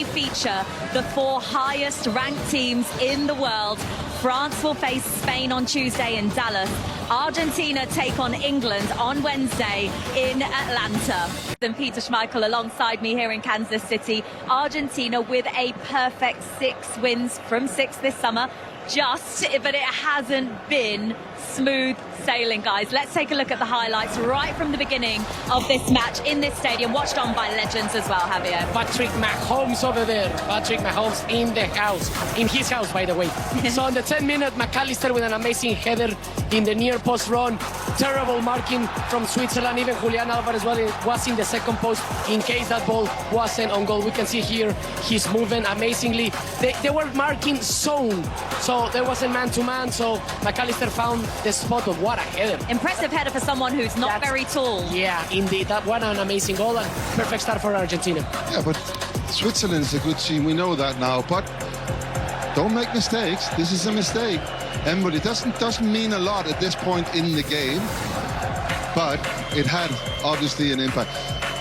only feature the 4 highest ranked teams in the world. France will face Spain on Tuesday in Dallas. Argentina take on England on Wednesday in Atlanta. And Peter Schmeichel alongside me here in Kansas City. Argentina with a perfect 6 wins from 6 this summer. But it hasn't been smooth sailing, guys. Let's take a look at the highlights right from the beginning of this match in this stadium, watched on by legends as well, Javier. Patrick Mahomes over there. Patrick Mahomes in the house. In his house, by the way. So in the 10-minute, McAllister with an amazing header in the near post run. Terrible marking from Switzerland. Even Julian Álvarez was in the second post in case that ball wasn't on goal. We can see here he's moving amazingly. They were marking zone. So there wasn't man-to-man, so McAllister found the spot of what a header. Impressive header for someone who's not very tall. Yeah, indeed. That one an amazing goal and perfect start for Argentina. Yeah, but Switzerland is a good team. We know that now. But don't make mistakes. This is a mistake. And it doesn't mean a lot at this point in the game. But it had obviously an impact.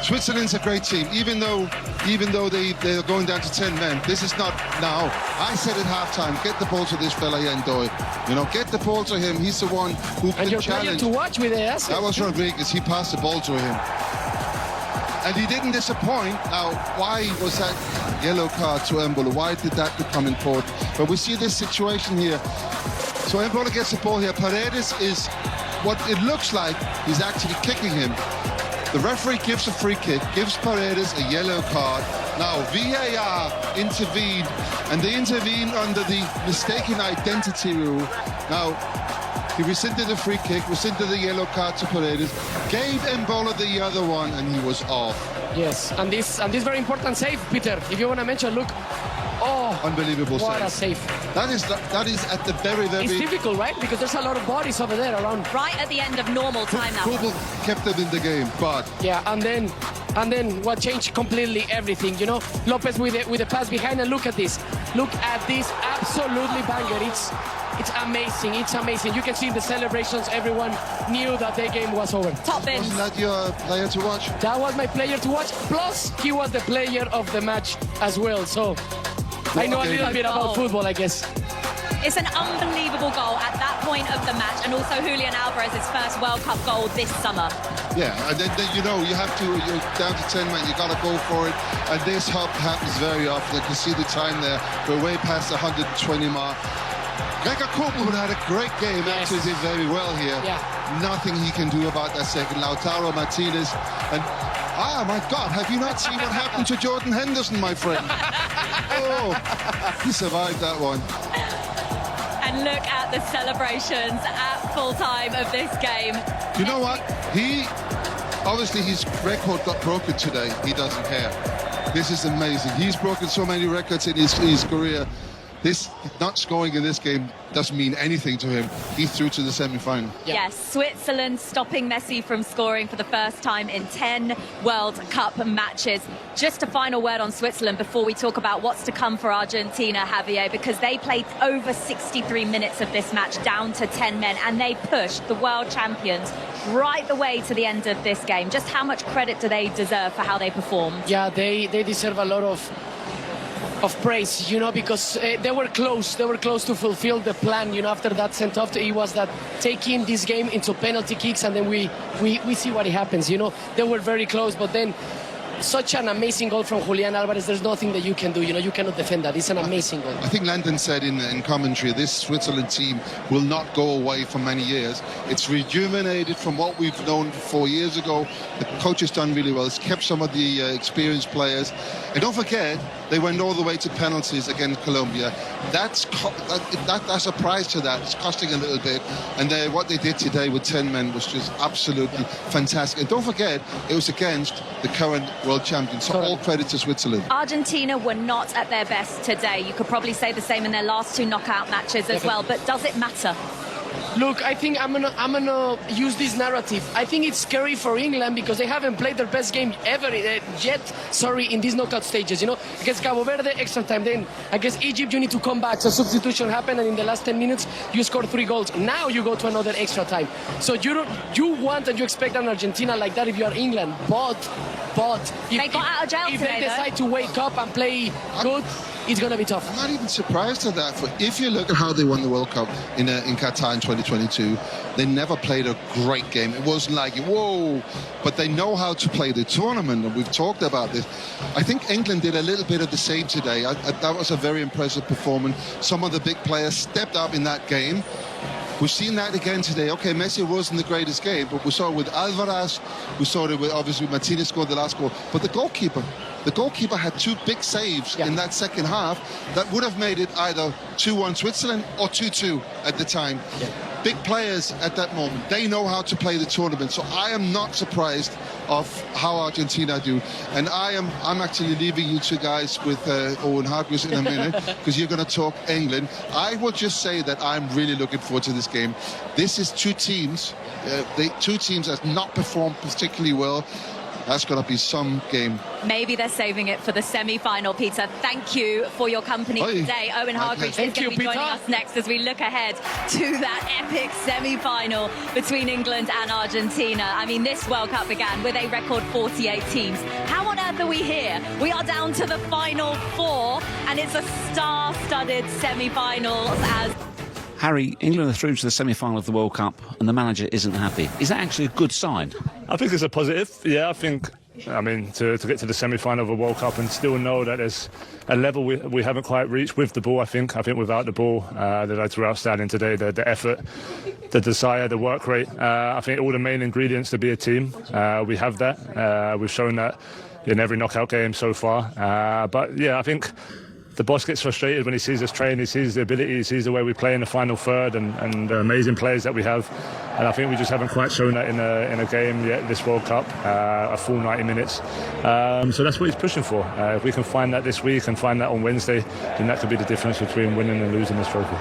Switzerland's a great team, even though they're going down to 10 men. This is not now. I said at halftime, get the ball to this fella here in Doy. You know, get the ball to him. He's the one who can challenge. And to watch with the assist. That was Rodriguez. He passed the ball to him. And he didn't disappoint. Now, why was that yellow card to Embolo? Why did that become important? But we see this situation here. So Embolo gets the ball here. Paredes is what it looks like. He's actually kicking him. The referee gives a free kick, gives Paredes a yellow card. Now, VAR intervened, and they intervened under the mistaken identity rule. Now, he rescinded the free kick, rescinded the yellow card to Paredes, gave Embolo the other one, and he was off. Yes, and this very important save, Peter, if you want to mention, look. Oh, unbelievable save. What a save. That is at the very... It's difficult, right? Because there's a lot of bodies over there around. Right at the end of normal time now. Football kept them in the game, but... Yeah, and then what changed completely everything, you know? Lopez with the pass behind, and look at this. Look at this, absolutely banger. It's amazing, it's amazing. You can see the celebrations, everyone knew that their game was over. Top bins. Wasn't that your player to watch? That was my player to watch, plus he was the player of the match as well, so... I know a little bit about football, I guess. It's an unbelievable goal at that point of the match, and also Julian Álvarez's first World Cup goal this summer. Yeah, and then you know, you're down to 10 men, you got to go for it. And this happens very often. You can see the time there. We're way past the 120 mark. Gregor Kobel had a great game, actually did very well here. Yeah. Nothing he can do about that second. Lautaro Martinez, and my God, have you not seen what happened to Jordan Henderson, my friend? Oh, he survived that one. And look at the celebrations at full time of this game. You know what? Obviously his record got broken today. He doesn't care. This is amazing. He's broken so many records in his career. This not scoring in this game doesn't mean anything to him. He's through to the semi-final. Yeah. Yes, Switzerland stopping Messi from scoring for the first time in 10 World Cup matches. Just a final word on Switzerland before we talk about what's to come for Argentina, Javier, because they played over 63 minutes of this match down to 10 men, and they pushed the world champions right the way to the end of this game. Just how much credit do they deserve for how they performed? Yeah, they deserve a lot of praise, you know, because they were close to fulfill the plan, you know, after that sent-off. It was that taking this game into penalty kicks, and then we see what happens, you know. They were very close, but then such an amazing goal from Julian Álvarez. There's nothing that you can do, you know. You cannot defend that. It's an amazing goal. I think Landon said in commentary, this Switzerland team will not go away for many years. It's rejuvenated from what we've known 4 years ago. The coach has done really well. It's kept some of the experienced players. And don't forget, they went all the way to penalties against Colombia. That's a price to that. It's costing a little bit. And what they did today with 10 men was just absolutely fantastic. And don't forget, it was against the current world champions. So all credit to Switzerland. Argentina were not at their best today. You could probably say the same in their last 2 knockout matches as well. But does it matter? Look, I think I'm gonna use this narrative. I think it's scary for England because they haven't played their best game ever yet. Sorry, in these knockout stages. Against Cabo Verde, extra time. Then against Egypt, you need to come back. So substitution happened, and in the last 10 minutes, you score 3 goals. Now you go to another extra time. So you want and you expect an Argentina like that if you are England. But They got out of jail if today, they decide to wake up and play good, it's going to be tough. I'm not even surprised at that. If you look at how they won the World Cup in Qatar in 2022, they never played a great game. It wasn't like, whoa, but they know how to play the tournament, and we've talked about this. I think England did a little bit of the same today. That was a very impressive performance. Some of the big players stepped up in that game. We've seen that again today. Okay, Messi wasn't the greatest game, but we saw it with Álvarez. We saw it with, obviously, Martinez scored the last goal. But the goalkeeper had 2 big saves in that second half that would have made it either 2-1 Switzerland or 2-2 at the time. Yeah. Big players at that moment. They know how to play the tournament. So I am not surprised of how Argentina do. And I'm actually leaving you two guys with Owen Hargreaves in a minute because you're going to talk England. I will just say that I'm really looking forward to this game. This is 2 teams. 2 teams that have not performed particularly well. That's going to be some game. Maybe they're saving it for the semi-final, Peter. Thank you for your company today. Owen Hargreaves is going to be joining us next as we look ahead to that epic semi-final between England and Argentina. I mean, this World Cup began with a record 48 teams. How on earth are we here? We are down to the final 4, and it's a star-studded semi-final as... Harry, England are through to the semi-final of the World Cup and the manager isn't happy. Is that actually a good sign? I think it's a positive. Yeah, I think, to get to the semi-final of a World Cup and still know that there's a level we haven't quite reached with the ball, I think without the ball, the lads were outstanding today, the effort, the desire, the work rate. I think all the main ingredients to be a team, we have that. We've shown that in every knockout game so far. But yeah, I think the boss gets frustrated when he sees us train, he sees the ability, he sees the way we play in the final third and the amazing players that we have. And I think we just haven't quite shown that in a game yet, this World Cup, a full 90 minutes. So that's what he's pushing for. If we can find that this week and find that on Wednesday, then that could be the difference between winning and losing this trophy.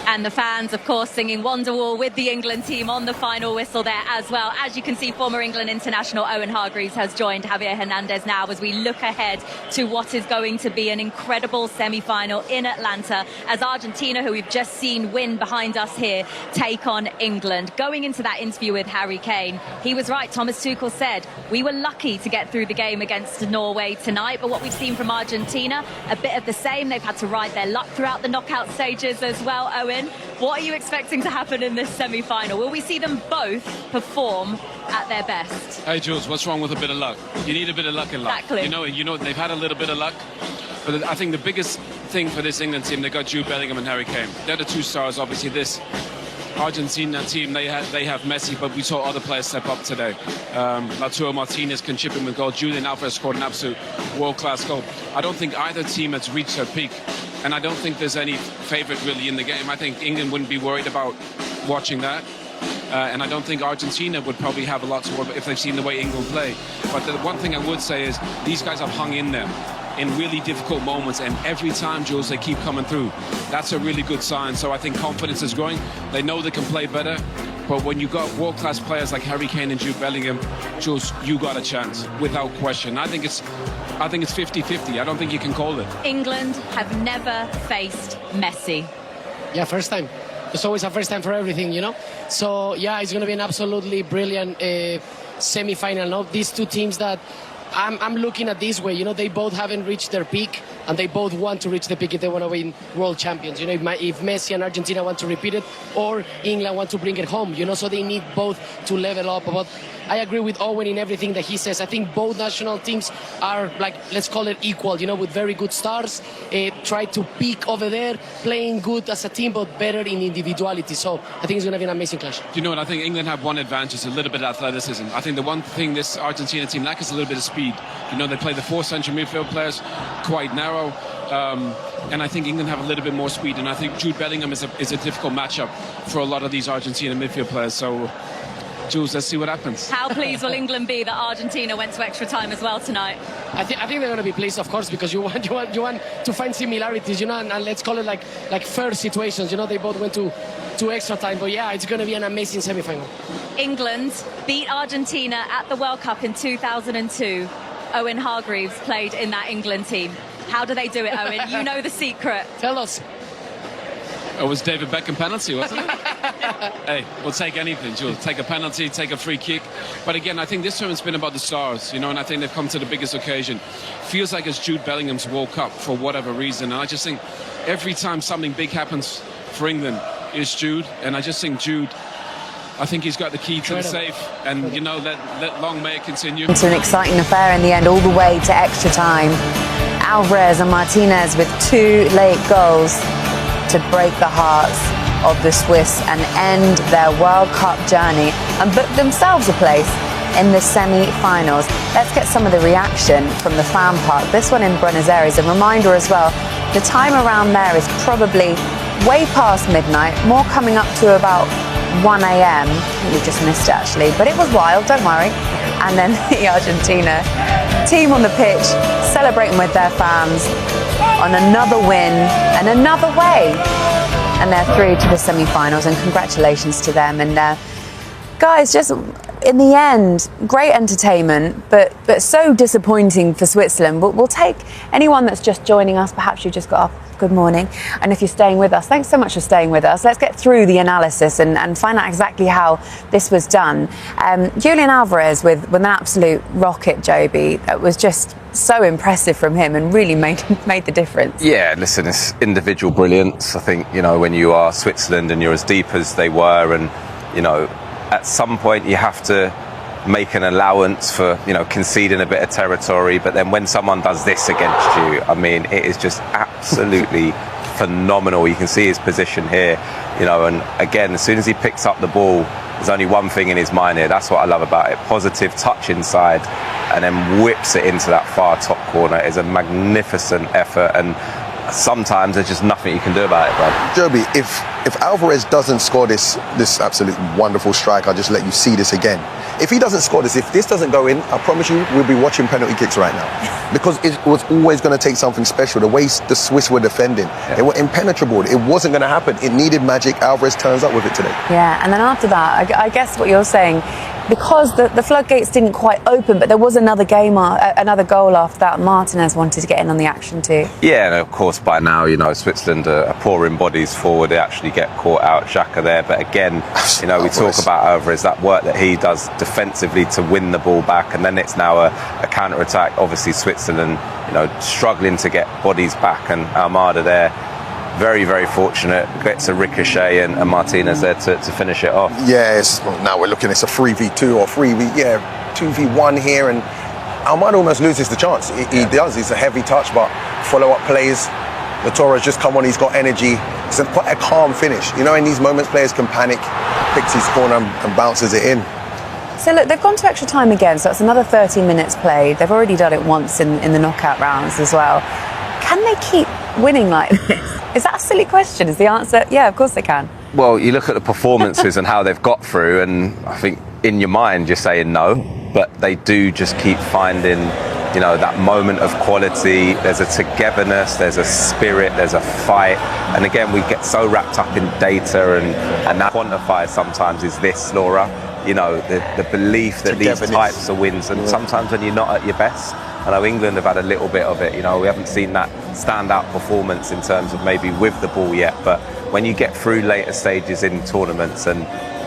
And the fans, of course, singing Wonderwall with the England team on the final whistle there as well. As you can see, former England international Owen Hargreaves has joined Javier Hernandez now as we look ahead to what is going to be an incredible semi-final in Atlanta as Argentina, who we've just seen win behind us here, take on England. Going into that interview with Harry Kane, he was right. Thomas Tuchel said, we were lucky to get through the game against Norway tonight, but what we've seen from Argentina, a bit of the same. They've had to ride their luck throughout the knockout stages as well. Owen, what are you expecting to happen in this semi-final? Will we see them both perform at their best? Hey, Jules, what's wrong with a bit of luck? You need a bit of luck in life. Exactly. You know, they've had a little bit of luck. But I think the biggest thing for this England team, they got Jude Bellingham and Harry Kane. They're the 2 stars, obviously. This Argentina team, they have Messi, but we saw other players step up today. Lautaro Martinez can chip in with goal. Julian Álvarez scored an absolute world-class goal. I don't think either team has reached their peak. And I don't think there's any favourite really in the game. I think England wouldn't be worried about watching that. And I don't think Argentina would probably have a lot to worry about if they've seen the way England play. But the one thing I would say is these guys have hung in there in really difficult moments. And every time, Jules, they keep coming through. That's a really good sign. So I think confidence is growing. They know they can play better. But when you got world-class players like Harry Kane and Jude Bellingham, Jules, you got a chance without question. I think it's 50-50. I don't think you can call it. England have never faced Messi. Yeah, first time. It's always a first time for everything, So, yeah, it's going to be an absolutely brilliant semi-final. No? These 2 teams that I'm looking at this way, they both haven't reached their peak and they both want to reach the peak if they want to win world champions. If Messi and Argentina want to repeat it or England want to bring it home, so they need both to level up. But I agree with Owen in everything that he says. I think both national teams are, let's call it equal, with very good stars. Try to peak over there, playing good as a team, but better in individuality. So I think it's going to be an amazing clash. Do you know what? I think England have one advantage, is a little bit of athleticism. I think the one thing this Argentina team lacks is a little bit of speed. They play the 4 central midfield players quite narrow. And I think England have a little bit more speed. And I think Jude Bellingham is a difficult matchup for a lot of these Argentina midfield players. So Jules, let's see what happens. How pleased will England be that Argentina went to extra time as well tonight? I think they're going to be pleased, of course, because you want to find similarities, and let's call it like fair situations. They both went to extra time, but yeah, it's going to be an amazing semi-final. England beat Argentina at the World Cup in 2002. Owen Hargreaves played in that England team. How do they do it, Owen? You know the secret. Tell us. It was David Beckham penalty, wasn't it? Hey, we'll take anything, Jules. Take a penalty, take a free kick. But again, I think this tournament's been about the stars, and I think they've come to the biggest occasion. Feels like it's Jude Bellingham's World Cup for whatever reason. And I just think every time something big happens for England, it's Jude. And I just think Jude, I think he's got the key to the safe. And, let long may it continue. It's an exciting affair in the end, all the way to extra time. Álvarez and Martinez with 2 late goals to break the hearts of the Swiss and end their World Cup journey and book themselves a place in the semi-finals. Let's get some of the reaction from the fan park. This one in Buenos Aires. A reminder as well, the time around there is probably way past midnight, more coming up to about 1 a.m. We just missed it actually, but it was wild, don't worry. And then the Argentina team on the pitch celebrating with their fans on another win and another way. And they're through to the semi-finals, and congratulations to them. And guys, just in the end, great entertainment, but so disappointing for Switzerland. We'll take anyone that's just joining us. Perhaps you just got up. Good morning. And if you're staying with us, thanks so much for staying with us. Let's get through the analysis and find out exactly how this was done. Julian Álvarez with an absolute rocket, Joby. That was just so impressive from him and really made the difference. Yeah, listen, it's individual brilliance. I think, when you are Switzerland and you're as deep as they were, and, at some point you have to make an allowance for, conceding a bit of territory. But then when someone does this against you, I mean, it is just absolutely phenomenal. You can see his position here, and again, as soon as he picks up the ball, there's only one thing in his mind here. That's what I love about it. Positive touch inside and then whips it into that far top corner. Is a magnificent effort, and sometimes there's just nothing you can do about it, Brad. Joby, if Álvarez doesn't score this absolute wonderful strike, I'll just let you see this again. If he doesn't score this, if this doesn't go in, I promise you we'll be watching penalty kicks right now. Because it was always going to take something special. The way the Swiss were defending, they were impenetrable. It wasn't going to happen. It needed magic. Álvarez turns up with it today. Yeah, and then after that, I guess what you're saying, because the floodgates didn't quite open, but there was another goal after that. Martinez wanted to get in on the action too. Yeah, and of course by now, Switzerland are pouring bodies forward. They actually get caught out. Xhaka there, but again, we talk about Álvarez, that work that he does defensively to win the ball back, and then it's now a counter attack. Obviously Switzerland, struggling to get bodies back, and Almada there, very, very fortunate, gets a ricochet, and Martinez there to finish it off. Yeah, now we're looking, it's a 3v2 or 2v1 here, and Almada almost loses the chance. He does, it's a heavy touch, but follow-up plays. The Torres just come on, he's got energy. It's quite a calm finish. In these moments, players can panic, picks his corner and bounces it in. So look, they've gone to extra time again, so it's another 30 minutes played. They've already done it once in the knockout rounds as well. Can they keep winning like this? Is that a silly question? Is the answer, yeah, of course they can. Well, you look at the performances and how they've got through, and I think in your mind you're saying no, but they do just keep finding, that moment of quality. There's a togetherness, there's a spirit, there's a fight, and again, we get so wrapped up in data and that quantifier sometimes is this, Laura. The belief that these types of wins, and sometimes when you're not at your best. I know England have had a little bit of it. We haven't seen that standout performance in terms of maybe with the ball yet, but when you get through later stages in tournaments and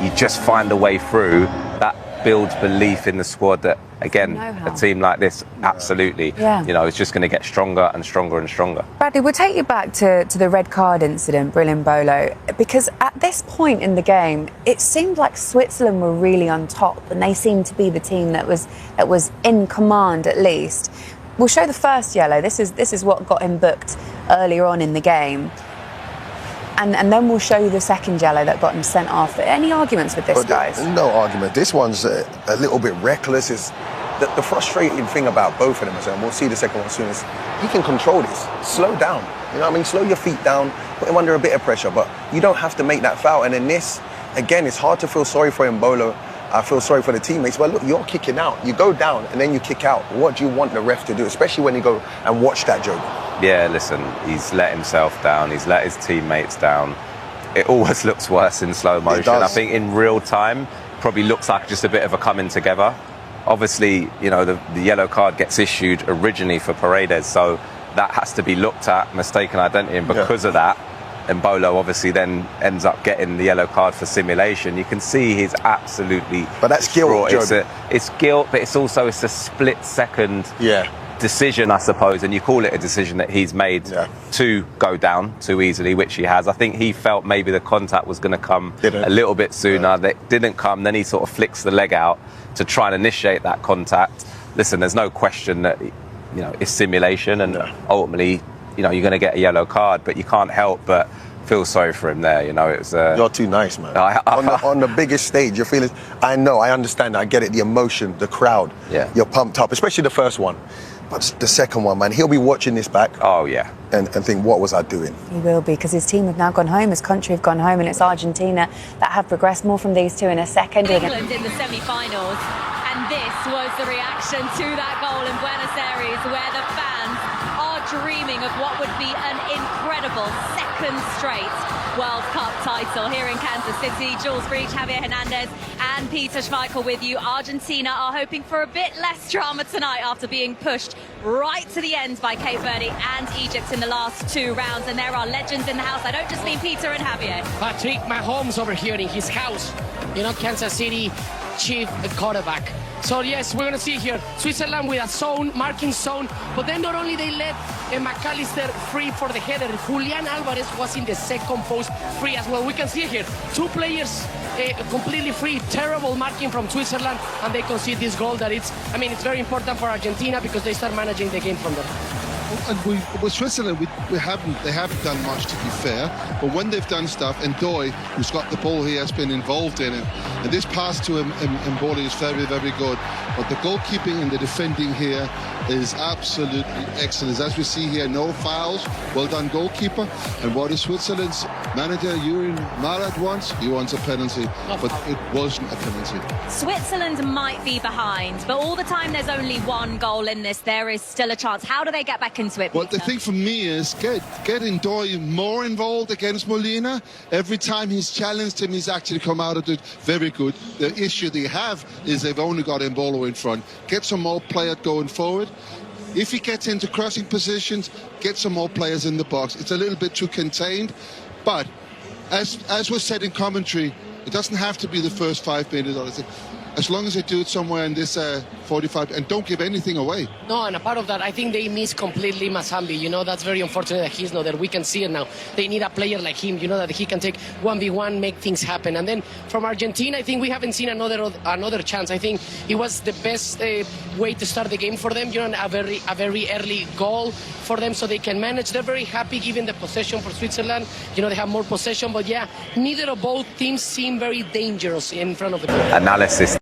you just find a way through, that builds belief in the squad that, again, a team like this, absolutely, it's just going to get stronger and stronger and stronger. Bradley, we'll take you back to the red card incident, Brilliant Bolo, because at this point in the game, it seemed like Switzerland were really on top, and they seemed to be the team that was in command at least. We'll show the first yellow. This is what got him booked earlier on in the game. And then we'll show you the second yellow that got him sent off. Any arguments with this, guys? No argument. This one's a little bit reckless. It's the frustrating thing about both of them, and we'll see the second one soon, is he can control this. Slow down. Slow your feet down, put him under a bit of pressure, but you don't have to make that foul. And in this, again, it's hard to feel sorry for him, Bolo, I feel sorry for the teammates, but look, you're kicking out. You go down and then you kick out. What do you want the ref to do, especially when you go and watch that, Joe? Yeah, listen, he's let himself down. He's let his teammates down. It always looks worse in slow motion. I think in real time, probably looks like just a bit of a coming together. Obviously, you know, the yellow card gets issued originally for Paredes, so that has to be looked at, mistaken identity, and because of that, Embolo obviously then ends up getting the yellow card for simulation. You can see he's absolutely... But that's guilt, it's guilt, but it's also a split-second decision, I suppose, and you call it a decision that he's made to go down too easily, which he has. I think he felt maybe the contact was going to come a little bit sooner. That didn't come. Then he sort of flicks the leg out to try and initiate that contact. Listen, there's no question that, you know, it's simulation, and ultimately, you know, you're going to get a yellow card, but you can't help but feel sorry for him there. You know, it was... You're too nice, man. On the biggest stage, you're feeling... I know, I understand, I get it, the emotion, the crowd. Yeah. You're pumped up, especially the first one. But the second one, man, he'll be watching this back. Oh, yeah. And think, what was I doing? He will be, because his team have now gone home, his country have gone home, and it's Argentina that have progressed. More from these two in a second. England in the semi-finals, and this was the reaction to that goal in Buenos Aires, where the fans are dreaming of what would be an incredible second straight World Cup title here in Kansas City. Jules Breach, Javier Hernandez and Peter Schmeichel with you. Argentina are hoping for a bit less drama tonight after being pushed right to the end by Cape Verde and Egypt in the last two rounds. And there are legends in the house. I don't just mean Peter and Javier. Patrick Mahomes over here in his house. You know, Kansas City chief quarterback. So yes, we're going to see here Switzerland with a zone, marking zone, but then not only they let McAllister free for the header, Julian Álvarez was in the second post free as well. We can see here two players completely free. Terrible marking from Switzerland, and they concede this goal that it's very important for Argentina because they start managing the game from there. And with Switzerland, they haven't done much, to be fair. But when they've done stuff, and Doy, who's got the ball, he has been involved in it. And this pass to Mboli is very, very good. But the goalkeeping and the defending here is absolutely excellent. As we see here, no fouls. Well done, goalkeeper. And what is Switzerland's manager, Jurgen Marat, wants? He wants a penalty. But it wasn't a penalty. Switzerland might be behind, but all the time there's only one goal in this. There is still a chance. How do they get back into it, Peter? Well, the thing for me is getting Doy more involved against Molina. Every time he's challenged him, he's actually come out of it very good. The issue they have is they've only got Embolo in front. Get some more players going forward. If he gets into crossing positions, get some more players in the box. It's a little bit too contained, but as was said in commentary, it doesn't have to be the first 5 minutes. As long as they do it somewhere in this 45 and don't give anything away. No, and a part of that, I think they miss completely Mazambi. You know, that's very unfortunate that he's not there. We can see it now. They need a player like him, you know, that he can take 1v1, make things happen. And then from Argentina, I think we haven't seen another chance. I think it was the best way to start the game for them. You know, a very early goal for them so they can manage. They're very happy given the possession for Switzerland. You know, they have more possession, but yeah, neither of both teams seem very dangerous in front of the ball. Analysis.